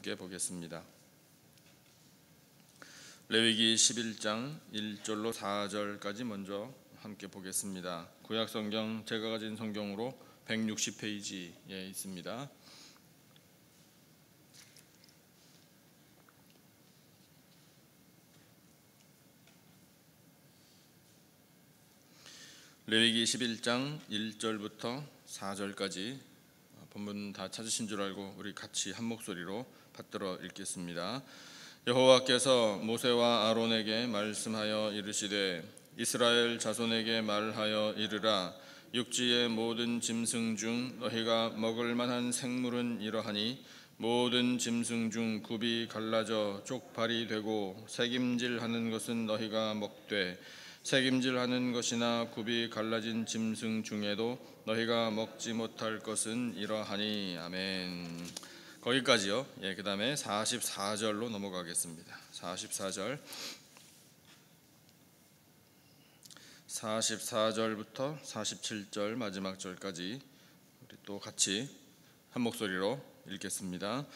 함께 보겠습니다. 레위기 11장 1절로 4절까지 먼저 함께 보겠습니다. 구약 성경 제가 가진 성경으로 160페이지에 있습니다. 레위기 11장 1절부터 4절까지 본문 다 찾으신 줄 알고 우리 같이 한 목소리로 받들어 읽겠습니다. 여호와께서 모세와 아론에게 말씀하여 이르시되 이스라엘 자손에게 말하여 이르라. 육지의 모든 짐승 중 너희가 먹을 만한 생물은 이러하니 모든 짐승 중 굽이 갈라져 족발이 되고 새김질하는 것은 너희가 먹되 새김질하는 것이나 굽이 갈라진 짐승 중에도 너희가 먹지 못할 것은 이러하니. 아멘. 거기까지요. 그 다음에 44절로 넘어가겠습니다. 44절부터 47절 마지막 절까지 우리 또 같이 한 목소리로 읽겠습니다.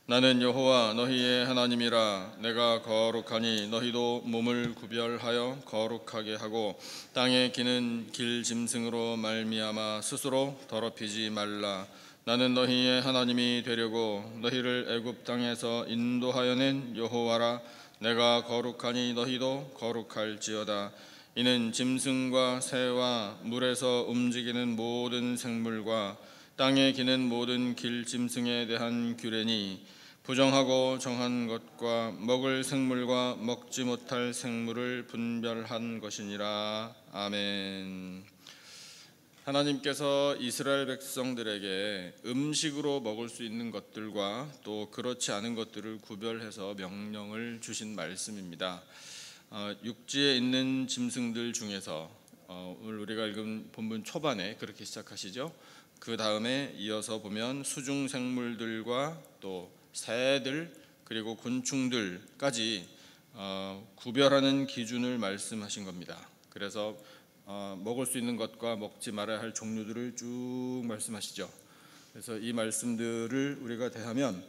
나는 여호와 너희의 하나님이라. 내가 거룩하니 너희도 몸을 구별하여 거룩하게 하고 땅에 기는 길 짐승으로 말미암아 스스로 더럽히지 말라. 나는 너희의 하나님이 되려고 너희를 애굽 땅에서 인도하여 낸 여호와라. 내가 거룩하니 너희도 거룩할지어다. 이는 짐승과 새와 물에서 움직이는 모든 생물과 땅에 기는 모든 길 짐승에 대한 규례니 부정하고 정한 것과 먹을 생물과 먹지 못할 생물을 분별한 것이니라. 아멘. 하나님께서 이스라엘 백성들에게 음식으로 먹을 수 있는 것들과 또 그렇지 않은 것들을 구별해서 명령을 주신 말씀입니다. 육지에 있는 짐승들 중에서 오늘 우리가 읽은 본문 초반에 그렇게 시작하시죠. 그 다음에 이어서 보면 수중생물들과 또 새들 그리고 곤충들까지 구별하는 기준을 말씀하신 겁니다. 그래서 먹을 수 있는 것과 먹지 말아야 할 종류들을 쭉 말씀하시죠. 그래서 이 말씀들을 우리가 대하면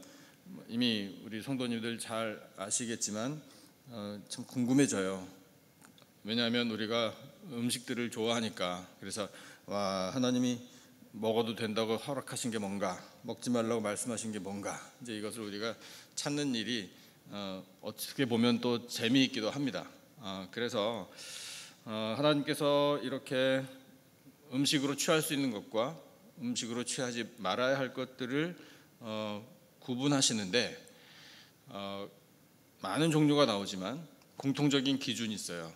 이미 우리 성도님들 잘 아시겠지만 참 궁금해져요. 왜냐하면 우리가 음식들을 좋아하니까. 그래서 하나님이 먹어도 된다고 허락하신 게 뭔가, 먹지 말라고 말씀하신 게 뭔가, 이제 이것을 우리가 찾는 일이 어떻게 보면 또 재미있기도 합니다. 그래서 하나님께서 이렇게 음식으로 취할 수 있는 것과 음식으로 취하지 말아야 할 것들을 구분하시는데 많은 종류가 나오지만 공통적인 기준이 있어요.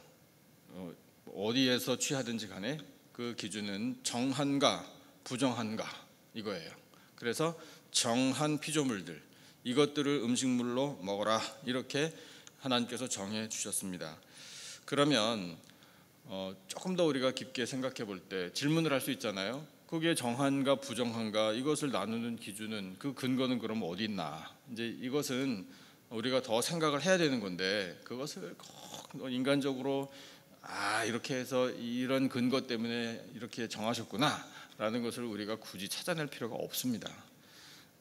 어디에서 취하든지 간에 그 기준은 정한가 부정한가 이거예요. 그래서 정한 피조물들 이것들을 음식물로 먹어라 이렇게 하나님께서 정해 주셨습니다. 그러면 조금 더 우리가 깊게 생각해 볼 때 질문을 할 수 있잖아요. 그게 정한가 부정한가 이것을 나누는 기준은 그 근거는 그럼 어디 있나? 이제 이것은 우리가 더 생각을 해야 되는 건데 그것을 꼭 인간적으로 이렇게 해서 이런 근거 때문에 이렇게 정하셨구나 라는 것을 우리가 굳이 찾아낼 필요가 없습니다.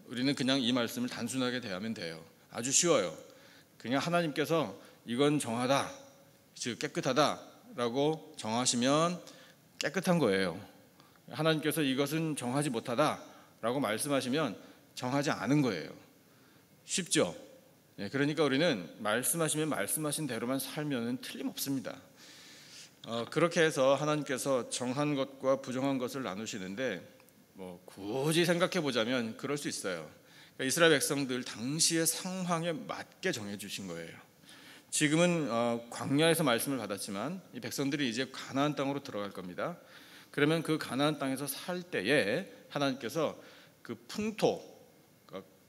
우리는 그냥 이 말씀을 단순하게 대하면 돼요. 아주 쉬워요. 그냥 하나님께서 이건 정하다, 즉 깨끗하다 라고 정하시면 깨끗한 거예요. 하나님께서 이것은 정하지 못하다 라고 말씀하시면 정하지 않은 거예요. 쉽죠? 그러니까 우리는 말씀하시면 말씀하신 대로만 살면 틀림없습니다. 그렇게 해서 하나님께서 정한 것과 부정한 것을 나누시는데 굳이 생각해 보자면 그럴 수 있어요. 그러니까 이스라엘 백성들 당시의 상황에 맞게 정해 주신 거예요. 지금은 광야에서 말씀을 받았지만 이 백성들이 이제 가나안 땅으로 들어갈 겁니다. 그러면 그 가나안 땅에서 살 때에 하나님께서 그 풍토,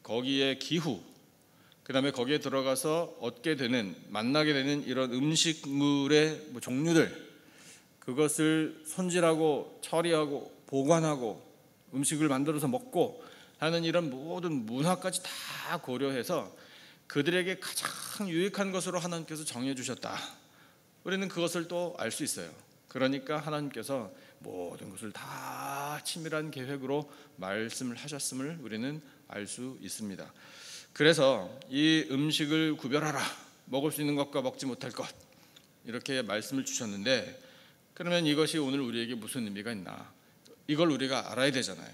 거기에 기후, 그 다음에 거기에 들어가서 얻게 되는 만나게 되는 이런 음식물의 종류들 그것을 손질하고 처리하고 보관하고 음식을 만들어서 먹고 하는 이런 모든 문화까지 다 고려해서 그들에게 가장 유익한 것으로 하나님께서 정해주셨다. 우리는 그것을 또 알 수 있어요. 그러니까 하나님께서 모든 것을 다 치밀한 계획으로 말씀을 하셨음을 우리는 알 수 있습니다. 그래서 이 음식을 구별하라. 먹을 수 있는 것과 먹지 못할 것. 이렇게 말씀을 주셨는데, 그러면 이것이 오늘 우리에게 무슨 의미가 있나? 이걸 우리가 알아야 되잖아요.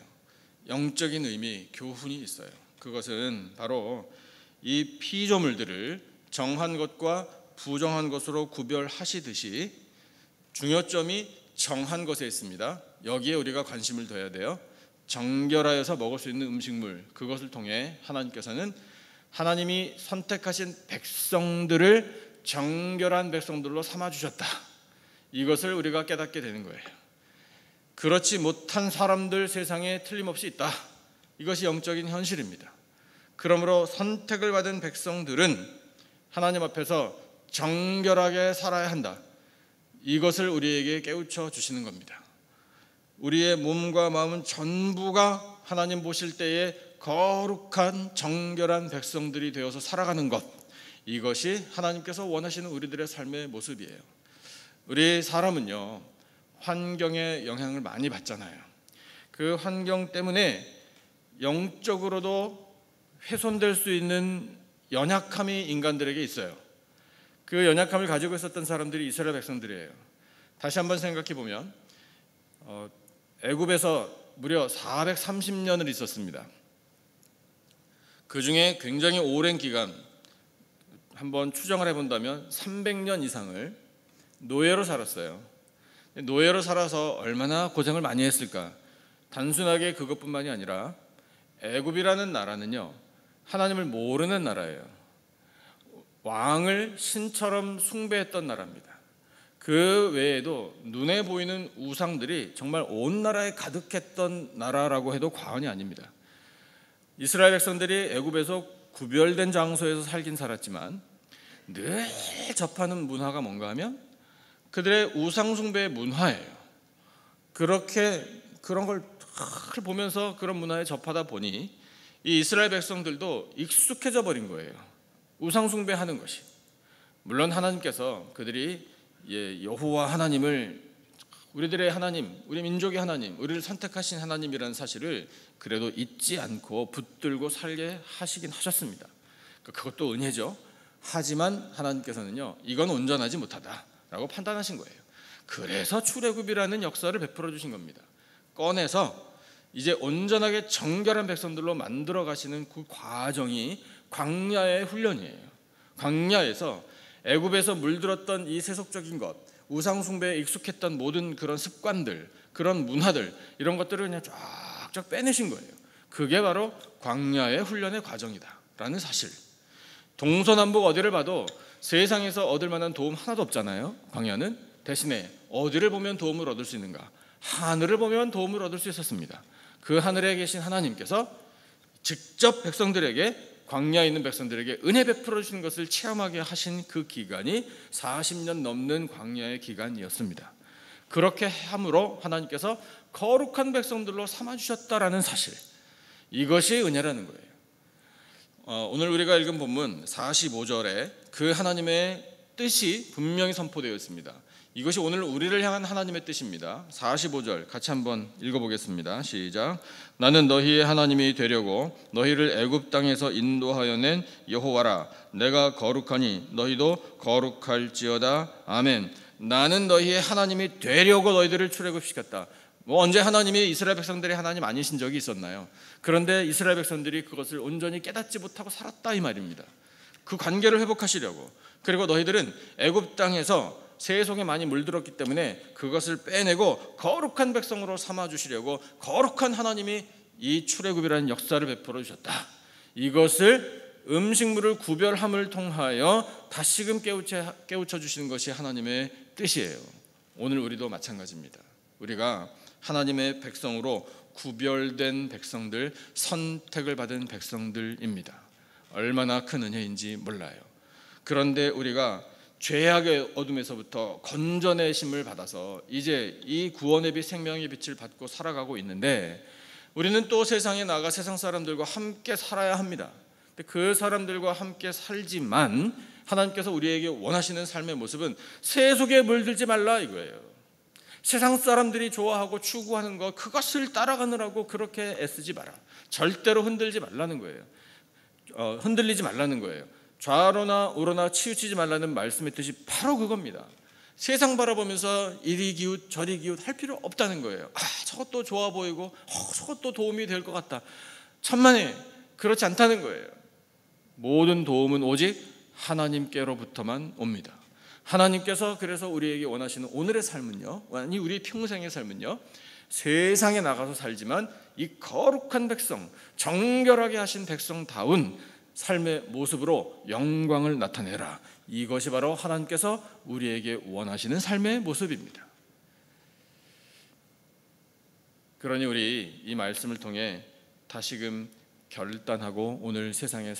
영적인 의미, 교훈이 있어요. 그것은 바로 이 피조물들을 정한 것과 부정한 것으로 구별하시듯이 중요점이 정한 것에 있습니다. 여기에 우리가 관심을 둬야 돼요. 정결하여서 먹을 수 있는 음식물, 그것을 통해 하나님께서는 하나님이 선택하신 백성들을 정결한 백성들로 삼아주셨다. 이것을 우리가 깨닫게 되는 거예요. 그렇지 못한 사람들 세상에 틀림없이 있다. 이것이 영적인 현실입니다. 그러므로 선택을 받은 백성들은 하나님 앞에서 정결하게 살아야 한다. 이것을 우리에게 깨우쳐 주시는 겁니다. 우리의 몸과 마음은 전부가 하나님 보실 때에 거룩한 정결한 백성들이 되어서 살아가는 것, 이것이 하나님께서 원하시는 우리들의 삶의 모습이에요. 우리 사람은요, 환경의 영향을 많이 받잖아요. 그 환경 때문에 영적으로도 훼손될 수 있는 연약함이 인간들에게 있어요. 그 연약함을 가지고 있었던 사람들이 이스라엘 백성들이에요. 다시 한번 생각해 보면 애굽에서 무려 430년을 있었습니다. 그 중에 굉장히 오랜 기간, 한번 추정을 해본다면 300년 이상을 노예로 살았어요. 노예로 살아서 얼마나 고생을 많이 했을까? 단순하게 그것뿐만이 아니라 애굽이라는 나라는요, 하나님을 모르는 나라예요. 왕을 신처럼 숭배했던 나라입니다. 그 외에도 눈에 보이는 우상들이 정말 온 나라에 가득했던 나라라고 해도 과언이 아닙니다. 이스라엘 백성들이 애굽에서 구별된 장소에서 살긴 살았지만 늘 접하는 문화가 뭔가 하면 그들의 우상 숭배의 문화예요. 그렇게 그런 걸 보면서 그런 문화에 접하다 보니 이 이스라엘 백성들도 익숙해져 버린 거예요. 우상 숭배하는 것이. 물론 하나님께서 그들이 여호와 하나님을, 우리들의 하나님, 우리 민족의 하나님, 우리를 선택하신 하나님이라는 사실을 그래도 잊지 않고 붙들고 살게 하시긴 하셨습니다. 그것도 은혜죠. 하지만 하나님께서는요, 이건 온전하지 못하다라고 판단하신 거예요. 그래서 출애굽이라는 역사를 베풀어 주신 겁니다. 꺼내서 이제 온전하게 정결한 백성들로 만들어 가시는 그 과정이 광야의 훈련이에요. 광야에서 애굽에서 물들었던 이 세속적인 것, 우상 숭배에 익숙했던 모든 그런 습관들, 그런 문화들, 이런 것들을 그냥 쫙쫙 빼내신 거예요. 그게 바로 광야의 훈련의 과정이다라는 사실. 동서남북 어디를 봐도 세상에서 얻을 만한 도움 하나도 없잖아요. 광야는. 대신에 어디를 보면 도움을 얻을 수 있는가? 하늘을 보면 도움을 얻을 수 있었습니다. 그 하늘에 계신 하나님께서 직접 백성들에게, 광야에 있는 백성들에게 은혜 베풀어 주시는 것을 체험하게 하신 그 기간이 40년 넘는 광야의 기간이었습니다. 그렇게 함으로 하나님께서 거룩한 백성들로 삼아주셨다라는 사실, 이것이 은혜라는 거예요. 오늘 우리가 읽은 본문 45절에 그 하나님의 뜻이 분명히 선포되어 있습니다. 이것이 오늘 우리를 향한 하나님의 뜻입니다. 45절 같이 한번 읽어보겠습니다. 시작. 나는 너희의 하나님이 되려고 너희를 애굽 땅에서 인도하여 낸 여호와라. 내가 거룩하니 너희도 거룩할지어다. 아멘. 나는 너희의 하나님이 되려고 너희들을 출애굽시켰다. 언제 하나님이 이스라엘 백성들의 하나님 아니신 적이 있었나요? 그런데 이스라엘 백성들이 그것을 온전히 깨닫지 못하고 살았다 이 말입니다. 그 관계를 회복하시려고. 그리고 너희들은 애굽 땅에서 세속에 많이 물들었기 때문에 그것을 빼내고 거룩한 백성으로 삼아주시려고 거룩한 하나님이 이 출애굽이라는 역사를 베풀어 주셨다. 이것을 음식물을 구별함을 통하여 다시금 깨우쳐 주시는 것이 하나님의 뜻이에요. 오늘 우리도 마찬가지입니다. 우리가 하나님의 백성으로 구별된 백성들, 선택을 받은 백성들입니다. 얼마나 큰 은혜인지 몰라요. 그런데 우리가 죄악의 어둠에서부터 건져내심을 받아서 이제 이 구원의 빛, 생명의 빛을 받고 살아가고 있는데, 우리는 또 세상에 나가 세상 사람들과 함께 살아야 합니다. 그 사람들과 함께 살지만 하나님께서 우리에게 원하시는 삶의 모습은 세속에 물들지 말라 이거예요. 세상 사람들이 좋아하고 추구하는 것, 그것을 따라가느라고 그렇게 애쓰지 마라. 절대로 흔들지 말라는 거예요. 흔들리지 말라는 거예요. 좌로나 우로나 치우치지 말라는 말씀의 뜻이 바로 그겁니다. 세상 바라보면서 이리 기웃 저리 기웃 할 필요 없다는 거예요. 저것도 좋아 보이고 저것도 도움이 될 것 같다. 천만에 그렇지 않다는 거예요. 모든 도움은 오직 하나님께로부터만 옵니다. 하나님께서 그래서 우리에게 원하시는 오늘의 삶은요, 아니 우리 평생의 삶은요, 세상에 나가서 살지만 이 거룩한 백성, 정결하게 하신 백성다운 삶의 모습으로 영광을 나타내라. 이것이 바로 하나님께서 우리에게 원하시는 삶의 모습입니다. 그러니 우리 이 말씀을 통해 다시금 결단하고 오늘 세상의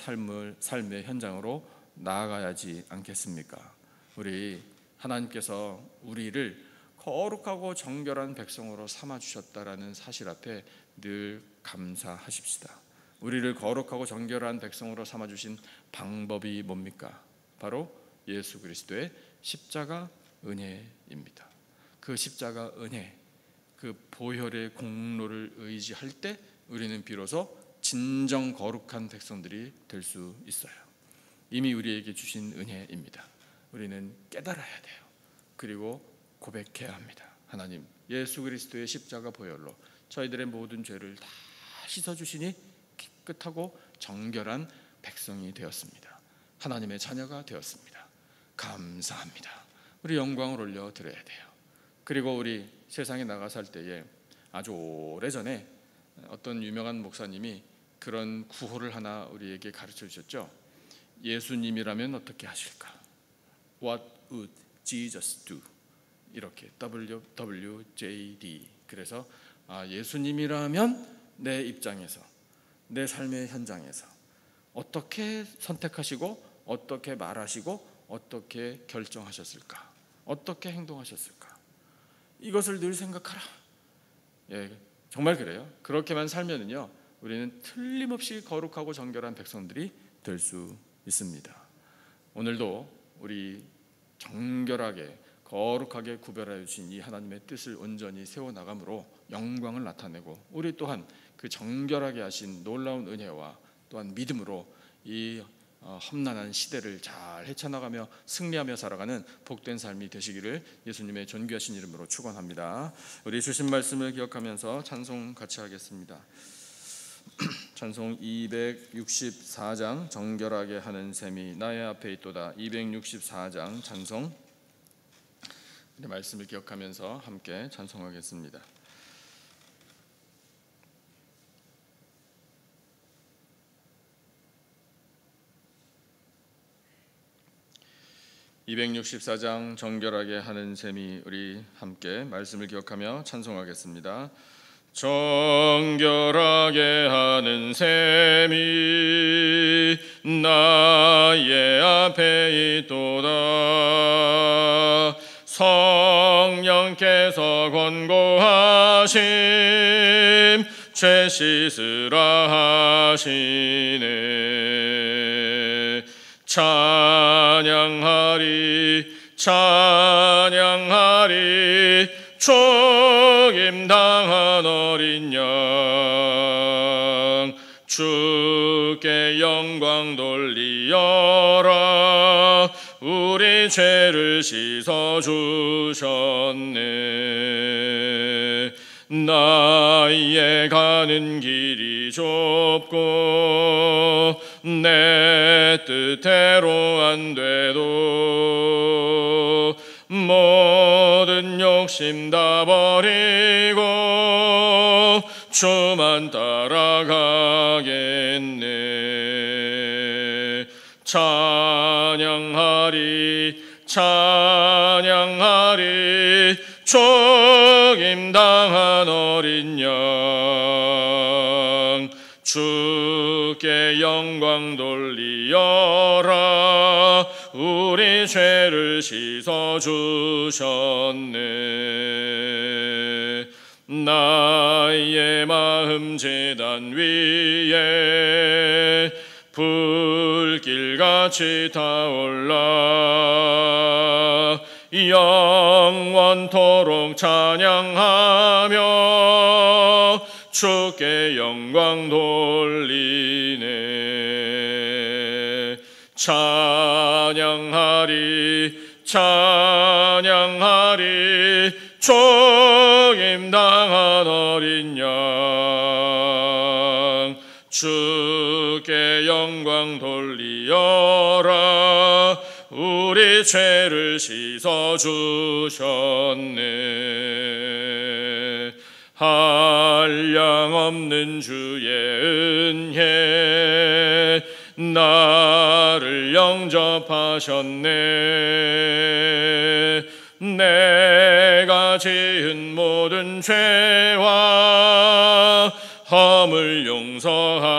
삶의 현장으로 나아가야지 않겠습니까? 우리 하나님께서 우리를 거룩하고 정결한 백성으로 삼아주셨다라는 사실 앞에 늘 감사하십시다. 우리를 거룩하고 정결한 백성으로 삼아주신 방법이 뭡니까? 바로 예수 그리스도의 십자가 은혜입니다. 그 십자가 은혜, 그 보혈의 공로를 의지할 때 우리는 비로소 진정 거룩한 백성들이 될 수 있어요. 이미 우리에게 주신 은혜입니다. 우리는 깨달아야 돼요. 그리고 고백해야 합니다. 하나님, 예수 그리스도의 십자가 보혈로 저희들의 모든 죄를 다 씻어주시니 깨끗하고 정결한 백성이 되었습니다. 하나님의 자녀가 되었습니다. 감사합니다. 우리 영광을 올려 드려야 돼요. 그리고 우리 세상에 나가 살 때에 아주 오래전에 어떤 유명한 목사님이 그런 구호를 하나 우리에게 가르쳐 주셨죠. 예수님이라면 어떻게 하실까? What would Jesus do? 이렇게 WWJD. 그래서 예수님이라면 내 입장에서, 내 삶의 현장에서 어떻게 선택하시고 어떻게 말하시고 어떻게 결정하셨을까? 어떻게 행동하셨을까? 이것을 늘 생각하라. 정말 그래요. 그렇게만 살면은요, 우리는 틀림없이 거룩하고 정결한 백성들이 될 수 있습니다. 오늘도 우리 정결하게 거룩하게 구별하여 주신 이 하나님의 뜻을 온전히 세워나감으로 영광을 나타내고, 우리 또한 그 정결하게 하신 놀라운 은혜와 또한 믿음으로 이 험난한 시대를 잘 헤쳐나가며 승리하며 살아가는 복된 삶이 되시기를 예수님의 존귀하신 이름으로 축원합니다. 우리 주신 말씀을 기억하면서 찬송 같이 하겠습니다. 찬송 264장 정결하게 하는 셈이 나의 앞에 있도다. 264장 찬송, 말씀을 기억하면서 함께 찬송하겠습니다. (264장) 정결하게 하는 셈이, 우리 함께 말씀을 기억하며 찬송하겠습니다. 정결하게 하는 셈이 나의 앞에 있도다. 성령께서 권고하심 죄 씻으라 하시네. 찬양하리 죽임당한 어린 양 주께 영광 돌리어라. 우리 죄를 씻어주셨네. 나의 가는 길이 좁고 내 뜻대로 안 돼도 모든 욕심 다 버리고 주만 따라가겠네. 찬양하리 죽임당한 어린 양 주께 영광 돌리어라. 우리 죄를 씻어주셨네. 나의 마음 제단 위에 불길같이 타올라 영원토록 찬양하며 주께 영광 돌리네. 찬양하리 찬양하리 죽임당한 어린 양 주께 영광 돌리어라 우리 죄를 씻어주셨네 한량없는 주의 은혜 나를 영접하셨네 내가 지은 모든 죄와 허물 용서하셨네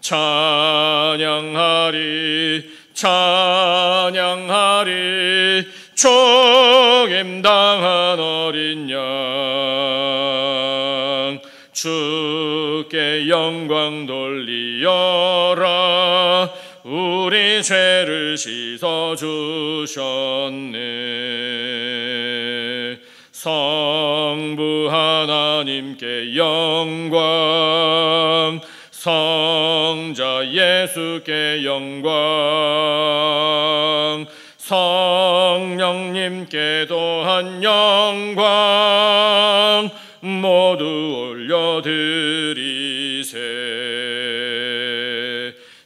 찬양하리 찬양하리 죽임당한 어린 양 주께 영광 돌리어라 우리 죄를 씻어주셨네 성부 하나님께 영광 성자 예수께 영광 성령님께 또한 영광 모두 올려드리세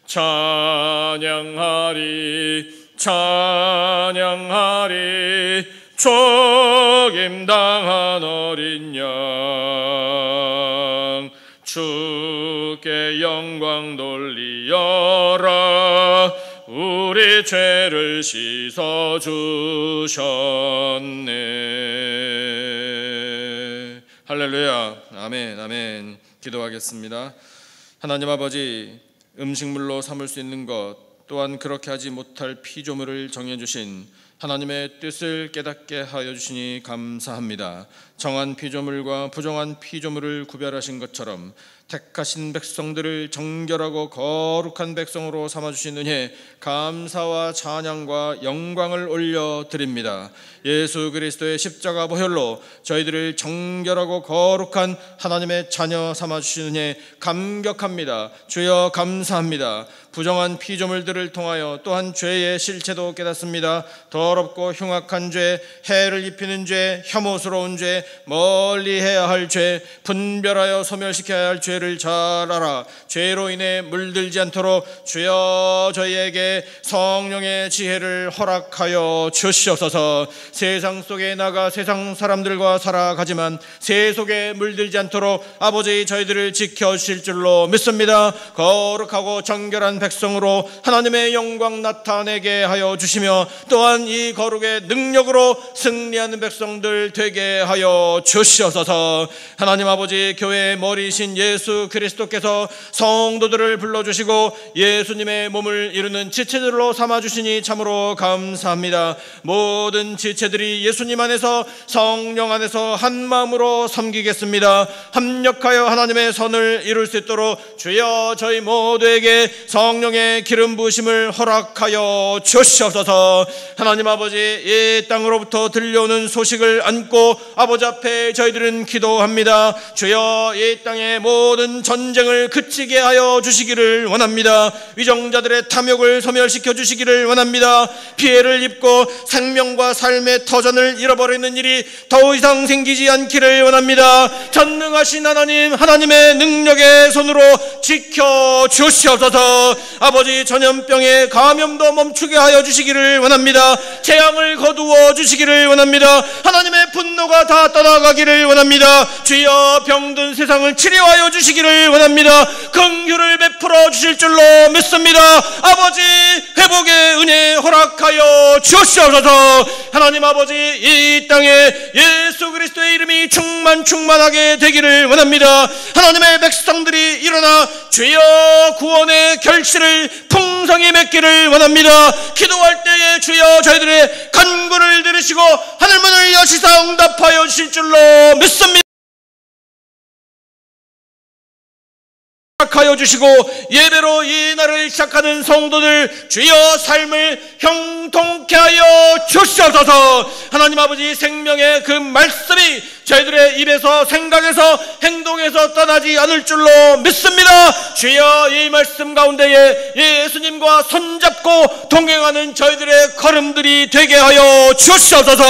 찬양하리 찬양하리 죽임당한 어린 양 주께 영광 돌리어라 우리 죄를 씻어주셨네 할렐루야 아멘 아멘 기도하겠습니다. 하나님 아버지 음식물로 삼을 수 있는 것 또한 그렇게 하지 못할 피조물을 정해주신 하나님의 뜻을 깨닫게 하여 주시니 감사합니다. 정한 피조물과 부정한 피조물을 구별하신 것처럼 택하신 백성들을 정결하고 거룩한 백성으로 삼아주신 은혜 감사와 찬양과 영광을 올려드립니다. 예수 그리스도의 십자가 보혈로 저희들을 정결하고 거룩한 하나님의 자녀 삼아주신 은혜 감격합니다. 주여 감사합니다. 부정한 피조물들을 통하여 또한 죄의 실체도 깨닫습니다. 더럽고 흉악한 죄, 해를 입히는 죄, 혐오스러운 죄, 멀리해야 할 죄, 분별하여 소멸시켜야 할 죄를 잘 알아 죄로 인해 물들지 않도록 주여 저희에게 성령의 지혜를 허락하여 주시옵소서. 세상 속에 나가 세상 사람들과 살아가지만 세 속에 물들지 않도록 아버지 저희들을 지켜주실 줄로 믿습니다. 거룩하고 정결한 백성으로 하나님의 영광 나타내게 하여 주시며 또한 이 거룩의 능력으로 승리하는 백성들 되게 하여 주시옵소서. 하나님 아버지 교회의 머리이신 예수 그리스도께서 성도들을 불러주시고 예수님의 몸을 이루는 지체들로 삼아주시니 참으로 감사합니다. 모든 지체들이 예수님 안에서 성령 안에서 한 마음으로 섬기겠습니다. 합력하여 하나님의 선을 이룰 수 있도록 주여 저희 모두에게 성령의 기름 부으심을 허락하여 주시옵소서. 하나님 아버지 이 땅으로부터 들려오는 소식을 안고 아버지 앞에 저희들은 기도합니다. 주여 이 땅의 모든 전쟁을 그치게 하여 주시기를 원합니다. 위정자들의 탐욕을 소멸시켜 주시기를 원합니다. 피해를 입고 생명과 삶의 터전을 잃어버리는 일이 더 이상 생기지 않기를 원합니다. 전능하신 하나님, 하나님의 능력의 손으로 지켜 주시옵소서. 아버지 전염병의 감염도 멈추게 하여 주시기를 원합니다. 재앙을 거두어 주시기를 원합니다. 하나님의 분노가 다 떠나가기를 원합니다. 주여 병든 세상을 치료하여 주시기를 원합니다. 긍휼을 베풀어 주실 줄로 믿습니다. 아버지 회복의 은혜 허락하여 주시옵소서. 하나님 아버지 이 땅에 예수 그리스도의 이름이 충만하게 되기를 원합니다. 하나님의 백성들이 일어나 주여 구원의 결실을 풍성히 맺기를 원합니다. 기도할 때에 주여 저희들의 간구를 들으시고 하늘문을 여시사 응답하여 주실 줄로 믿습니다. 하여 주시고 예배로 이 날을 시작하는 성도들 주여 삶을 형통케 하여 주시옵소서. 하나님 아버지 생명의 그 말씀이 저희들의 입에서, 생각에서, 행동에서 떠나지 않을 줄로 믿습니다. 주여, 이 말씀 가운데에 예수님과 손잡고 동행하는 저희들의 걸음들이 되게 하여 주시옵소서.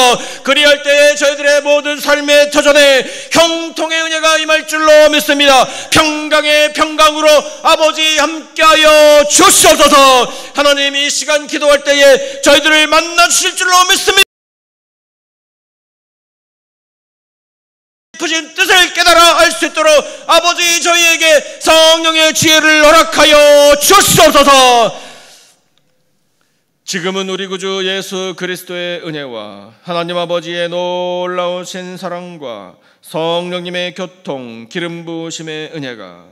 그리할 때에 저희들의 모든 삶의 터전에 형통의 은혜가 임할 줄로 믿습니다. 평강의 평강으로 아버지 함께하여 주시옵소서. 하나님, 이 시간 기도할 때에 저희들을 만나 주실 줄로 믿습니다. 깊으신 뜻을 깨달아 알 수 있도록 아버지 저희에게 성령의 지혜를 허락하여 주시옵소서. 지금은 우리 구주 예수 그리스도의 은혜와 하나님 아버지의 놀라우신 사랑과 성령님의 교통, 기름 부으심의 은혜가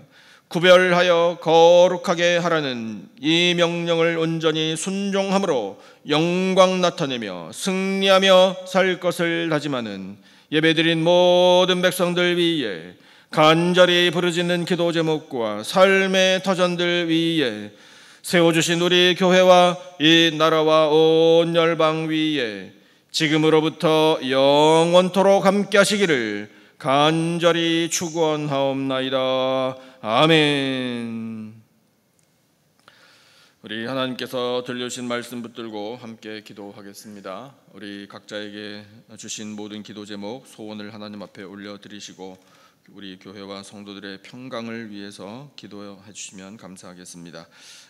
구별하여 거룩하게 하라는 이 명령을 온전히 순종함으로 영광 나타내며 승리하며 살 것을 다짐하는 예배드린 모든 백성들 위에, 간절히 부르짖는 기도 제목과 삶의 터전들 위에, 세워주신 우리 교회와 이 나라와 온 열방 위에 지금으로부터 영원토록 함께 하시기를 간절히 축원하옵나이다. 아멘. 우리 하나님께서 들려주신 말씀 붙들고 함께 기도하겠습니다. 우리 각자에게 주신 모든 기도 제목, 소원을 하나님 앞에 올려드리시고 우리 교회와 성도들의 평강을 위해서 기도해 주시면 감사하겠습니다.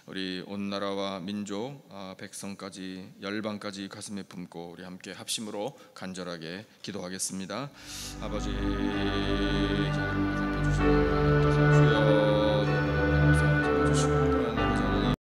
우리 온 나라와 민족, 백성까지, 열방까지 가슴에 품고 우리 함께 합심으로 간절하게 기도하겠습니다. 아버지, 주여